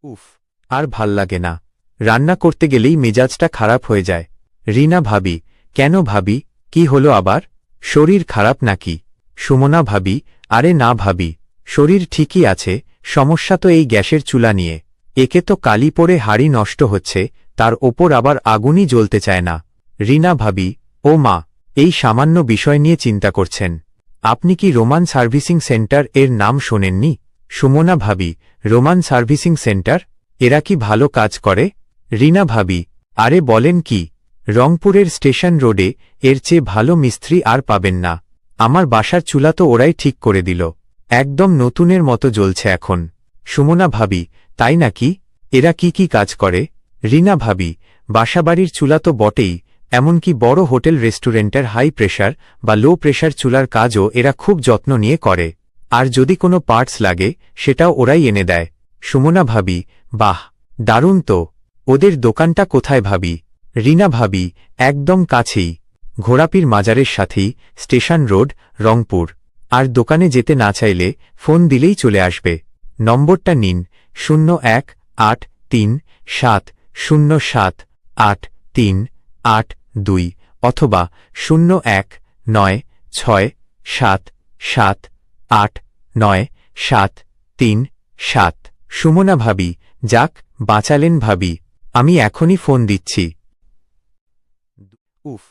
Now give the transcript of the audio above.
উফ, আর ভাল লাগে না। রান্না করতে গেলেই মেজাজটা খারাপ হয়ে যায়। রিনা ভাবি, কেন ভাবি, কি হলো আবার? শরীর খারাপ নাকি? সুমনা ভাবি, আরে না ভাবি, শরীর ঠিকই আছে, সমস্যা তো এই গ্যাসের চুলা নিয়ে। একে তো কালি পড়ে হাড়ি নষ্ট হচ্ছে, তার ওপর আবার আগুনই জ্বলতে চায় না। রিনা ভাবি, ও মা, এই সামান্য বিষয় নিয়ে চিন্তা করছেন? আপনি কি রোমান সার্ভিসিং সেন্টার এর নাম শোনেননি? সুমনা ভাবি, রোমান সার্ভিসিং সেন্টার? এরা কি ভালো কাজ করে? রিনা ভাবি, আরে বলেন কি, রংপুরের স্টেশন রোডে এর চেয়ে ভালো মিস্ত্রি আর পাবেন না। আমার বাসার চুলা তো ওরাই ঠিক করে দিল, একদম নতুনের মতো জ্বলছে এখন। সুমনা ভাবি, তাই নাকি? এরা কি কি কাজ করে? রিনা ভাবি, বাসাবাড়ির চুলা তো বটেই, এমনকি বড় হোটেল রেস্টুরেন্টের হাই প্রেশার বা লো প্রেশার চুলার কাজও এরা খুব যত্ন নিয়ে করে। আর যদি কোনো পার্টস লাগে সেটাও ওরাই এনে দেয়। সুমনা ভাবি, বাহ, দারুণ তো। ওদের দোকানটা কোথায় ভাবি? রিনা ভাবি, একদম কাছেই, ঘোড়াপির মাজারের সাথেই, স্টেশন রোড, রংপুর। আর দোকানে যেতে না চাইলে ফোন দিলেই চলে আসবে। নম্বরটা নিন, 018307083832 অথবা 019677897337। সুমনা ভাবি, যাক, বাঁচালেন ভাবি, আমি এখনই ফোন দিচ্ছি। উফ।